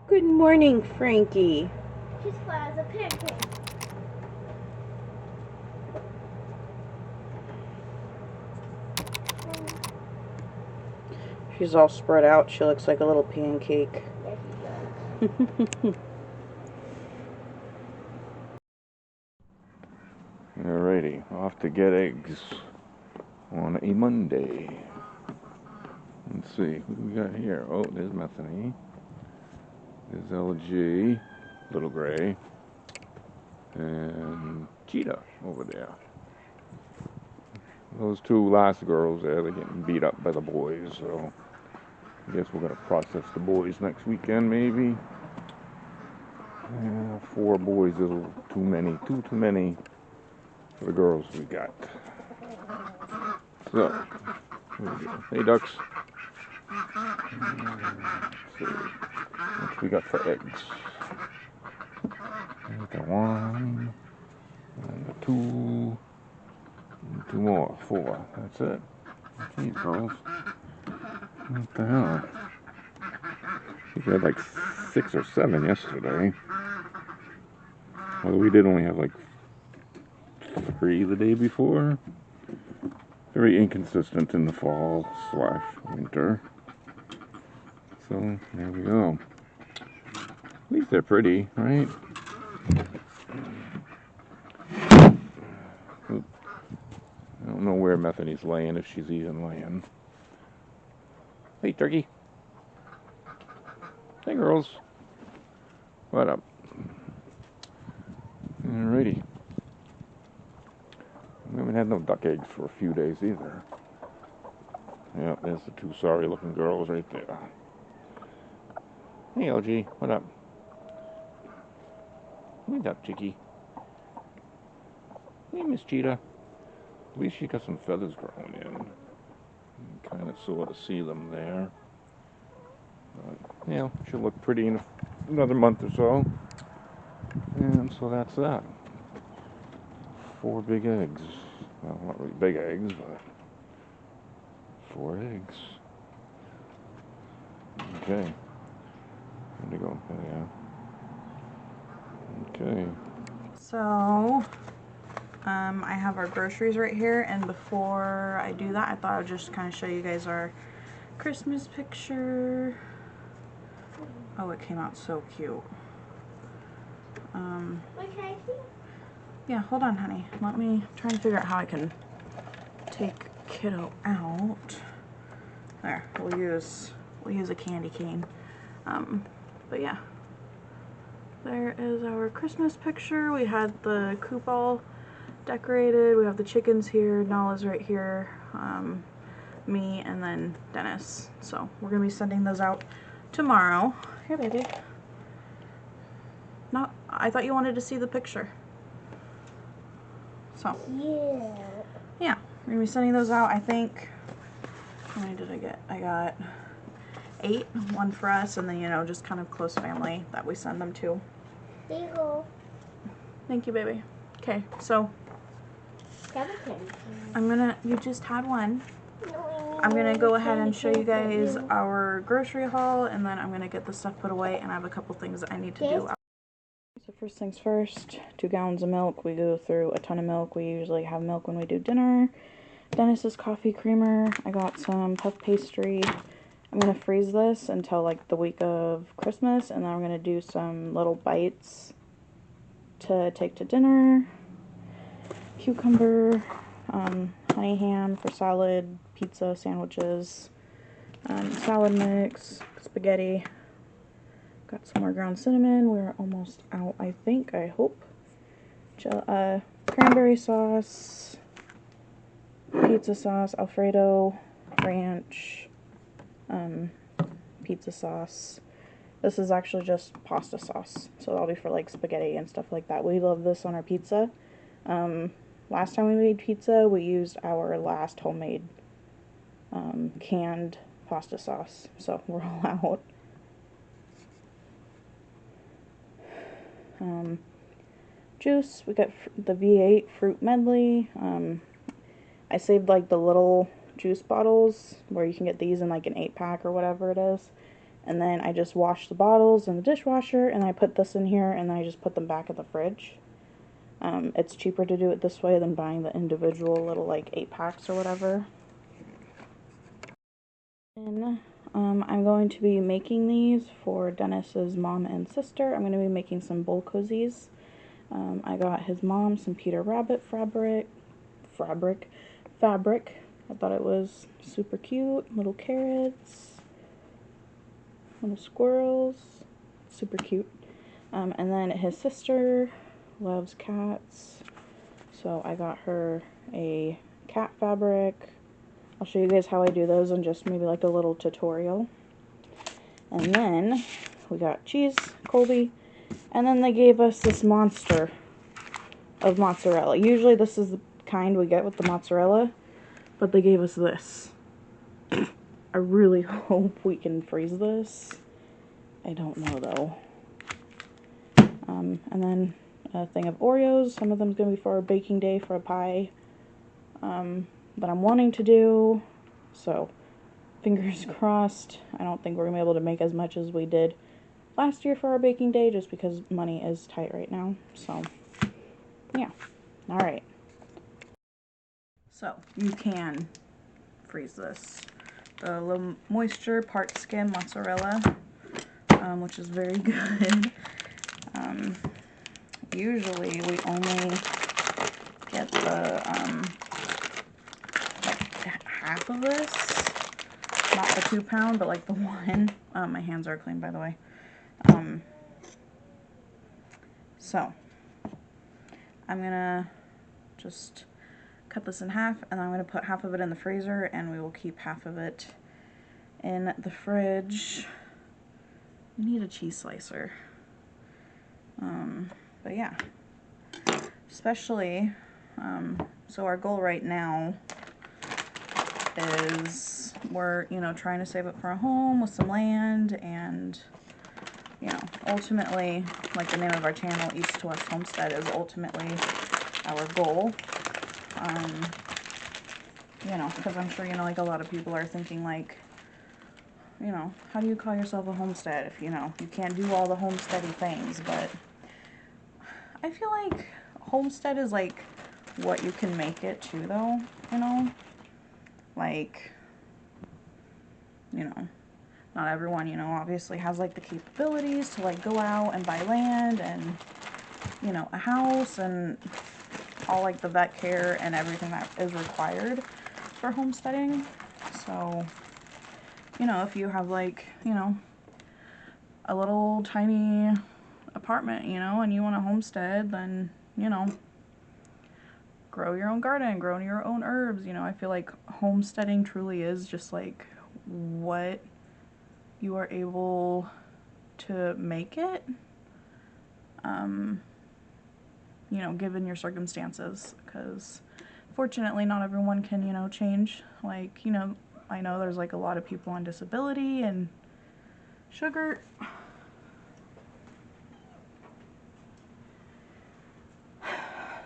Good morning, Frankie. She's flat as a pancake. She's all spread out. She looks like a little pancake. Yes, she does. Alrighty, off to get eggs on a Monday. Let's see, who do we got here? Oh, there's Methany. There's LG, Little Gray, and Cheetah over there. Those two last girls there, they're getting beat up by the boys, so I guess we're going to process the boys next weekend, maybe. 4 boys is too many, too many for the girls we got. So, here we go. Hey, ducks. Let's see what we got for eggs. There's the 1, and the 2, and 2 more, 4. That's it. Geez, girls. What the hell? We had like 6 or 7 yesterday. Although we did only have like 3 the day before. Very inconsistent in the fall / winter. So there we go. At least they're pretty, right? Oop. I don't know where Methany's laying, if she's even laying. Hey, turkey. Hey, girls. What up? Alrighty. We haven't had no duck eggs for a few days either. Yeah, there's the 2 sorry looking girls right there. Hey, LG, what up? What up, Chicky? Hey, Miss Cheetah. At least she got some feathers growing in. You can kind of sort of see them there. But, yeah, she'll look pretty in another month or so. And so that's that. 4 big eggs. Well, not really big eggs, but 4 eggs. Okay. Where'd they go? There they are. Okay. So, I have our groceries right here, and before I do that, I thought I'd just kind of show you guys our Christmas picture. Oh, it came out so cute. Wait, can I see? Yeah, hold on, honey. Let me try and figure out how I can take kiddo out. There, we'll use a candy cane. But yeah, there is our Christmas picture. We had the coop all decorated. We have the chickens here. Nala's right here. Me, and then Dennis. So we're gonna be sending those out tomorrow. Here, baby. No, I thought you wanted to see the picture. So yeah, we're gonna be sending those out. I think, how many did I get? I got 8, 1 for us, and then, you know, just kind of close family that we send them to. There you go. Thank you, baby. Okay, so you just had one. I'm gonna go ahead and show you guys our grocery haul, and then I'm gonna get the stuff put away, and I have a couple things that I need to do. So first things first, 2 gallons of milk. We go through a ton of milk. We usually have milk when we do dinner. Dennis's coffee creamer. I got some puff pastry. I'm going to freeze this until like the week of Christmas, and then I'm going to do some little bites to take to dinner. Cucumber, honey ham for salad, pizza, sandwiches, salad mix, spaghetti. Got some more ground cinnamon. We're almost out, I think, I hope. Cranberry sauce, pizza sauce, Alfredo, ranch, pizza sauce. This is actually just pasta sauce, so that'll be for like spaghetti and stuff like that. We love this on our pizza. Last time we made pizza, we used our last homemade canned pasta sauce, so we're all out. Juice, we got the V8 fruit medley. I saved like the little juice bottles where you can get these in like an 8-pack or whatever it is. And then I just wash the bottles in the dishwasher, and I put this in here, and then I just put them back in the fridge. It's cheaper to do it this way than buying the individual little like 8-packs or whatever. And I'm going to be making these for Dennis's mom and sister. I'm going to be making some bowl cozies. I got his mom some Peter Rabbit fabric. I thought it was super cute. Little carrots, little squirrels, super cute. And then his sister loves cats, so I got her a cat fabric. I'll show you guys how I do those in just maybe like a little tutorial. And then we got cheese, Colby, and then they gave us this monster of mozzarella. Usually this is the kind we get with the mozzarella, but they gave us this. I really hope we can freeze this. I don't know though. And then a thing of Oreos. Some of them is going to be for our baking day for a pie that I'm wanting to do. So, fingers crossed. I don't think we're going to be able to make as much as we did last year for our baking day just because money is tight right now. So, yeah. Alright. So, you can freeze this. The low moisture, part skim mozzarella, which is very good. Usually we only get the like half of this, not the 2-pound, but like the 1. My hands are clean, by the way. So I'm gonna just cut this in half, and I'm gonna put half of it in the freezer, and we will keep half of it in the fridge. We need a cheese slicer. But yeah, especially, so our goal right now is we're, you know, trying to save up for a home with some land, and, you know, ultimately, like the name of our channel, East to West Homestead, is ultimately our goal. You know, because I'm sure, you know, like a lot of people are thinking like, you know, how do you call yourself a homestead if, you know, you can't do all the homesteady things? But I feel like homestead is like what you can make it to, though, you know, like, you know, not everyone, you know, obviously has like the capabilities to like go out and buy land and, you know, a house and all like the vet care and everything that is required for homesteading. So, you know, if you have like, you know, a little tiny apartment, you know, and you want a homestead, then, you know, grow your own garden, grow your own herbs. You know, I feel like homesteading truly is just like what you are able to make it, you know, given your circumstances, because fortunately not everyone can, you know, change. Like, you know, I know there's like a lot of people on disability and sugar.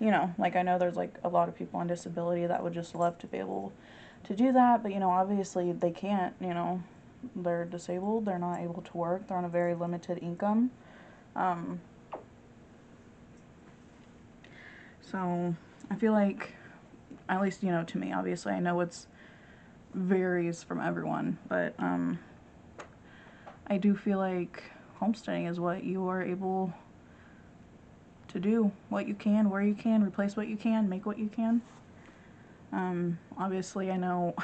You know, like I know there's like a lot of people on disability that would just love to be able to do that, but, you know, obviously they can't, you know, they're disabled, they're not able to work, they're on a very limited income. So I feel like, at least, you know, to me, obviously I know it's varies from everyone, but I do feel like homesteading is what you are able to do, what you can, where you can, replace what you can, make what you can. Obviously I know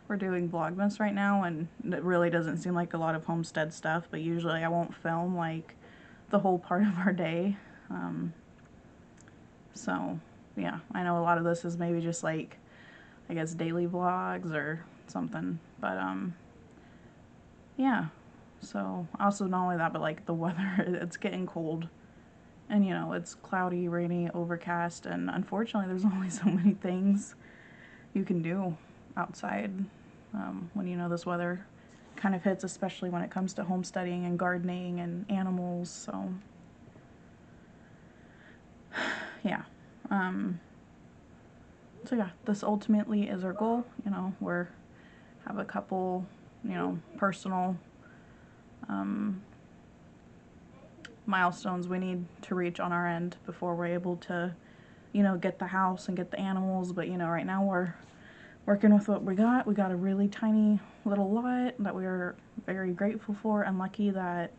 we're doing Vlogmas right now, and it really doesn't seem like a lot of homestead stuff, but usually I won't film like the whole part of our day. So yeah, I know a lot of this is maybe just like, I guess, daily vlogs or something, but yeah. So also not only that, but like the weather, it's getting cold, and, you know, it's cloudy, rainy, overcast, and unfortunately there's only so many things you can do outside when, you know, this weather kind of hits, especially when it comes to homesteading and gardening and animals. So yeah, so yeah, this ultimately is our goal. You know, we're have a couple, you know, personal milestones we need to reach on our end before we're able to, you know, get the house and get the animals. But, you know, right now we're working with what we got. We got a really tiny little lot that we are very grateful for, and lucky that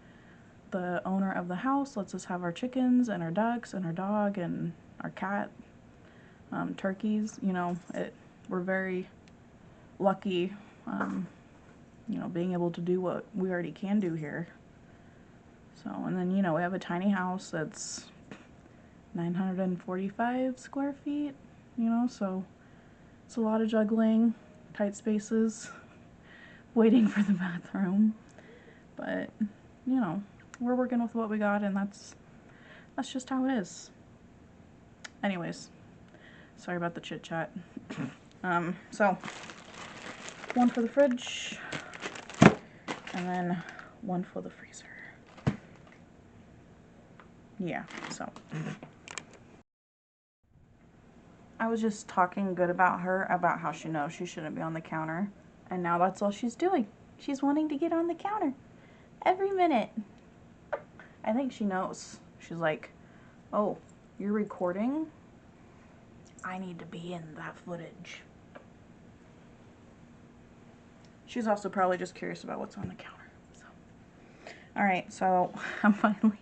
the owner of the house lets us have our chickens and our ducks and our dog and our cat, turkeys. You know, we're very lucky, you know, being able to do what we already can do here. So, and then, you know, we have a tiny house that's 945 square feet, you know, so it's a lot of juggling, tight spaces, waiting for the bathroom. But, you know, we're working with what we got, and that's just how it is. Anyways, sorry about the chit chat. So, one for the fridge, and then one for the freezer. Yeah, so. I was just talking good about her, about how she knows she shouldn't be on the counter, and now that's all she's doing. She's wanting to get on the counter every minute. I think she knows. She's like, oh, you're recording? I need to be in that footage. She's also probably just curious about what's on the counter. So. Alright, so I'm finally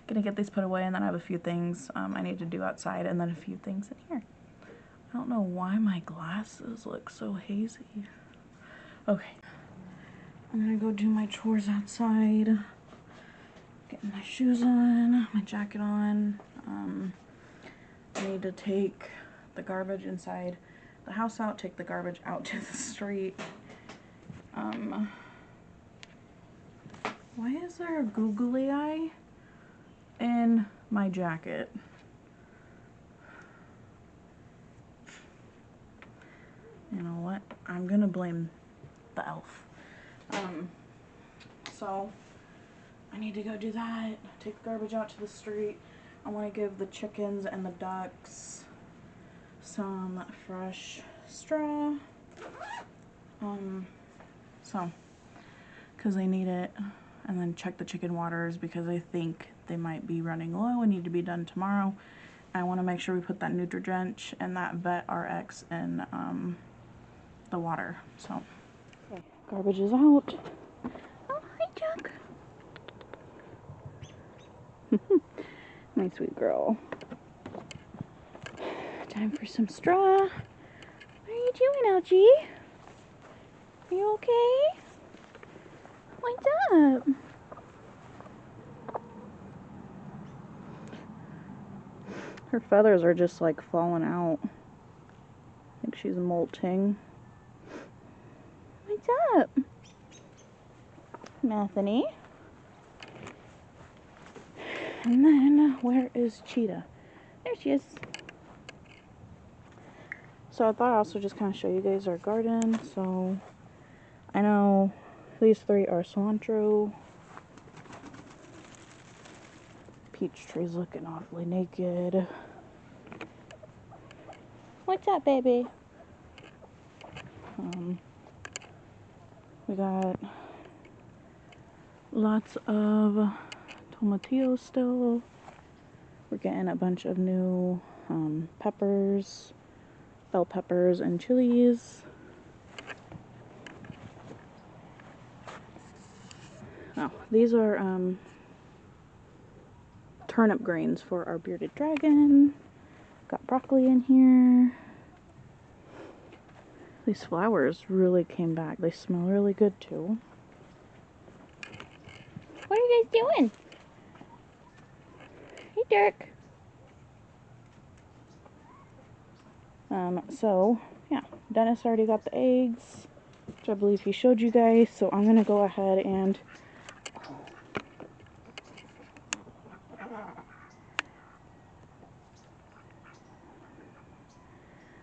gonna get these put away, and then I have a few things I need to do outside, and then a few things in here. I don't know why my glasses look so hazy. Okay, I'm gonna go do my chores outside. Getting my shoes on, my jacket on. I need to take the garbage inside the house out, take the garbage out to the street. Why is there a googly eye in my jacket? You know what? I'm gonna blame the elf. So I need to go do that, take the garbage out to the street. I want to give the chickens and the ducks some fresh straw. Because they need it. And then check the chicken waters because I think they might be running low and need to be done tomorrow. I want to make sure we put that Nutri-Drench and that Vet RX in the water. So, okay, garbage is out. Oh, hi, Chuck. My sweet girl. Time for some straw. What are you doing, Algie? Are you okay? What's up? Her feathers are just like falling out. I think she's molting. What's up? Bethany. And then, where is Cheetah? There she is. So I thought I'd also just kind of show you guys our garden. So I know these three are cilantro. Peach tree's looking awfully naked. What's up, baby? We got lots of tomatillos still. We're getting a bunch of new peppers, bell peppers, and chilies. Oh, these are turnip greens for our bearded dragon. Got broccoli in here. These flowers really came back. They smell really good too. What are you guys doing? Hey, Dirk. So, yeah, Dennis already got the eggs, which I believe he showed you guys, so I'm going to go ahead and...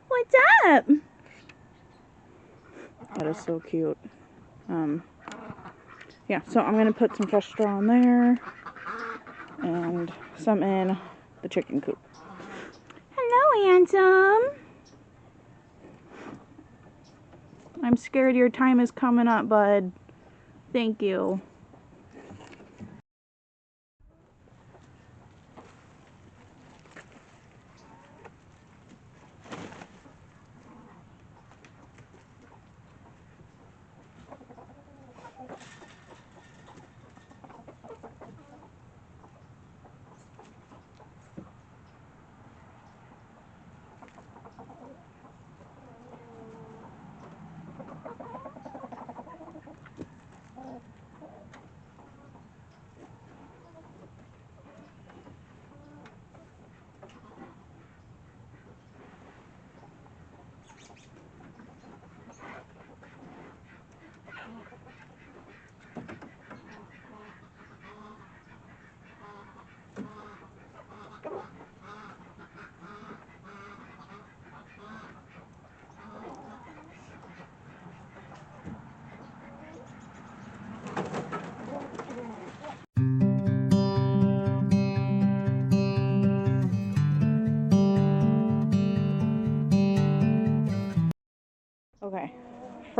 What's up? That is so cute. Yeah, so I'm going to put some fresh straw in there, and some in the chicken coop. Hello, handsome. I'm scared your time is coming up, bud. Thank you.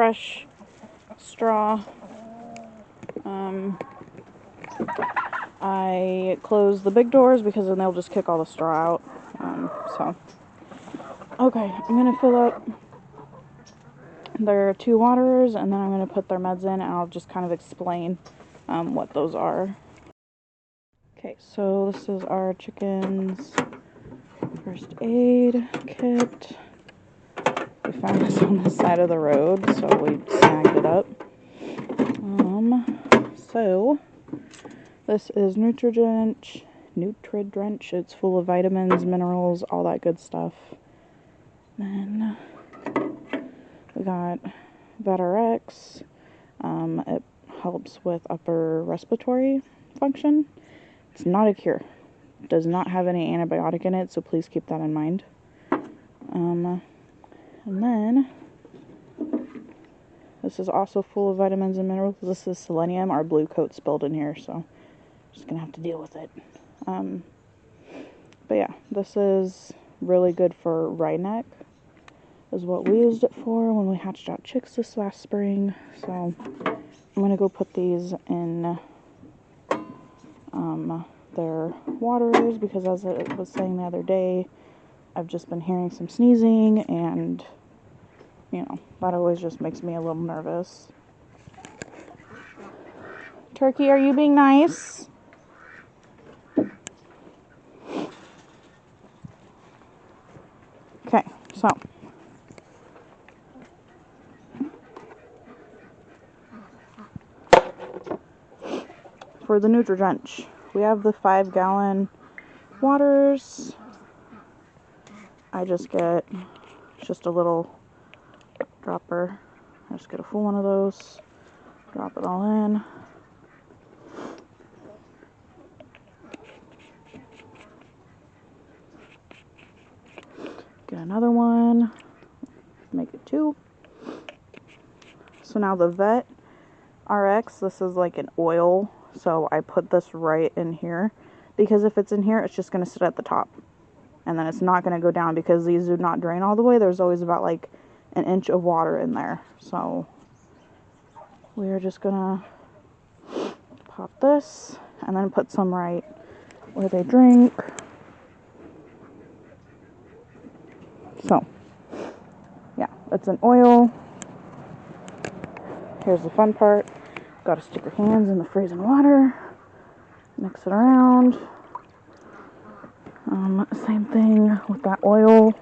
fresh straw. I close the big doors because then they'll just kick all the straw out. Okay, I'm going to fill up their 2 waterers, and then I'm going to put their meds in, and I'll just kind of explain what those are. Okay, so this is our chicken's first aid kit. We found this on the side of the road, so we snagged it up. So this is Nutri-Drench. It's full of vitamins, minerals, all that good stuff. Then we got VetRx. It helps with upper respiratory function. It's not a cure. It does not have any antibiotic in it, so please keep that in mind. And then this is also full of vitamins and minerals. This is selenium. Our blue coat spilled in here, so I'm just gonna have to deal with it. But yeah, this is really good for wry neck, is what we used it for when we hatched out chicks this last spring. So I'm gonna go put these in their waters, because as I was saying the other day, I've just been hearing some sneezing, and you know, that always just makes me a little nervous. Turkey, are you being nice? Okay, so for the Nutri-Drench, we have the 5-gallon waters. I just get just a little dropper. I just get a full one of those, drop it all in. Get another one, make it 2. So now the VetRx, this is like an oil, so I put this right in here, because if it's in here, it's just going to sit at the top, and then it's not going to go down, because these do not drain all the way. There's always about like an inch of water in there, so we're just gonna pop this and then put some right where they drink. So yeah, it's an oil. Here's the fun part. Gotta stick your hands in the freezing water, mix it around. Same thing with that oil,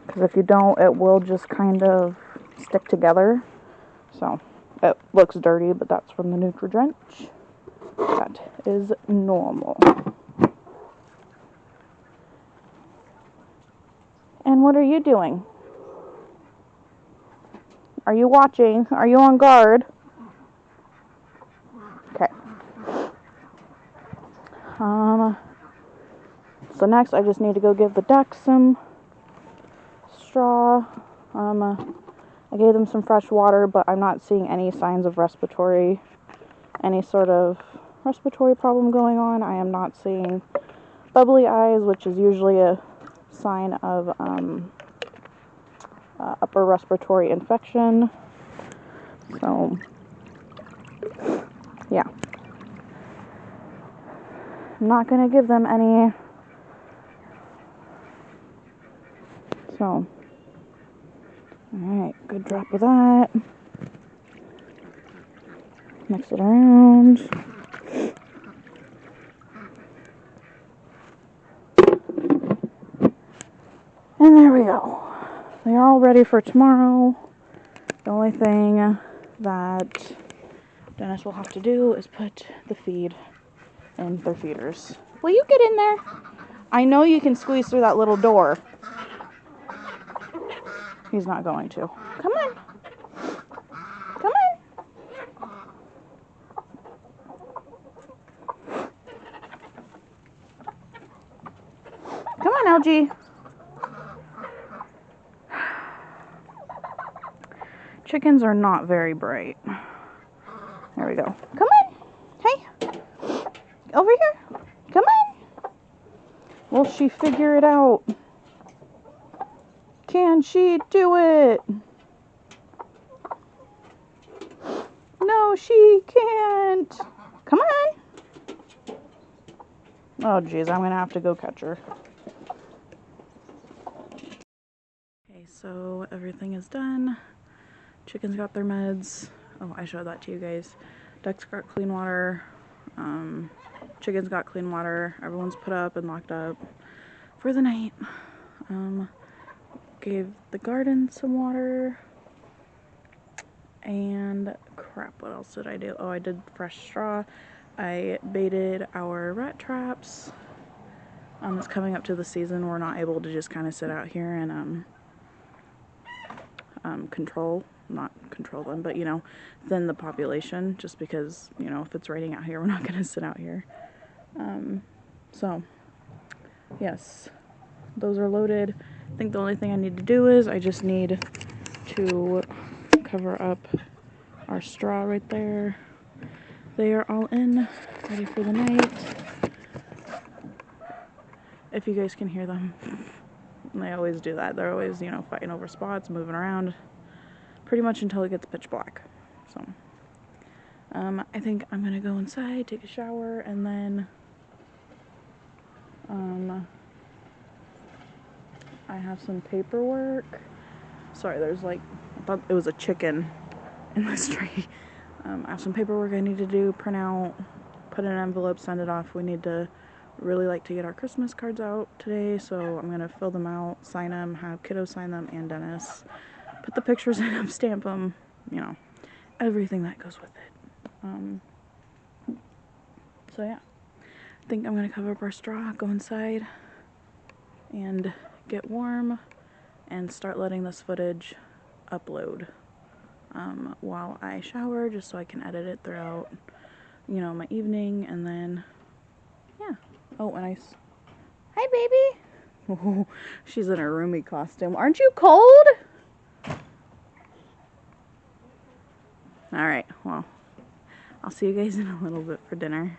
because if you don't, it will just kind of stick together. So it looks dirty, but that's from the Nutri-Drench. That is normal. And what are you doing? Are you watching? Are you on guard? Okay. So next I just need to go give the ducks some straw. I gave them some fresh water, but I'm not seeing any signs of any sort of respiratory problem going on. I am not seeing bubbly eyes, which is usually a sign of upper respiratory infection. So yeah, I'm not going to give them any. So alright, good drop of that. Mix it around. And there we go. They're all ready for tomorrow. The only thing that Dennis will have to do is put the feed in their feeders. Will you get in there? I know you can squeeze through that little door. He's not going to. Come on. Come on. Come on, Algie. Chickens are not very bright. There we go. Come on. Hey. Over here. Come on. Will she figure it out? Can she do it? she can't. Come on. Oh, geez, I'm going to have to go catch her. Okay, so everything is done. Chickens got their meds. Oh, I showed that to you guys. Ducks got clean water. Chickens got clean water. Everyone's put up and locked up for the night. Gave the garden some water. And crap, what else did I do? Oh, I did fresh straw. I baited our rat traps. It's coming up to the season. We're not able to just kind of sit out here and not control them, but you know, thin the population, just because, you know, if it's raining out here, we're not going to sit out here. So yes, those are loaded. I think the only thing I need to do is I just need to cover up our straw right there. They are all in, ready for the night. If you guys can hear them. They always do that. They're always, you know, fighting over spots, moving around, pretty much until it gets pitch black. So, I think I'm gonna go inside, take a shower, and then, I have some paperwork. Sorry, there's like, I thought it was a chicken in this tree. I have some paperwork I need to do, print out, put in an envelope, send it off. We need to really like to get our Christmas cards out today, so I'm gonna fill them out, sign them, have kiddos sign them, and Dennis put the pictures in them, stamp them, you know, everything that goes with it. So yeah, I think I'm gonna cover up our straw, go inside, and get warm, and start letting this footage upload while I shower, just so I can edit it throughout, you know, my evening, and then yeah. Oh, and hi, baby. Oh, she's in her roomie costume. Aren't you cold? All right. Well, I'll see you guys in a little bit for dinner.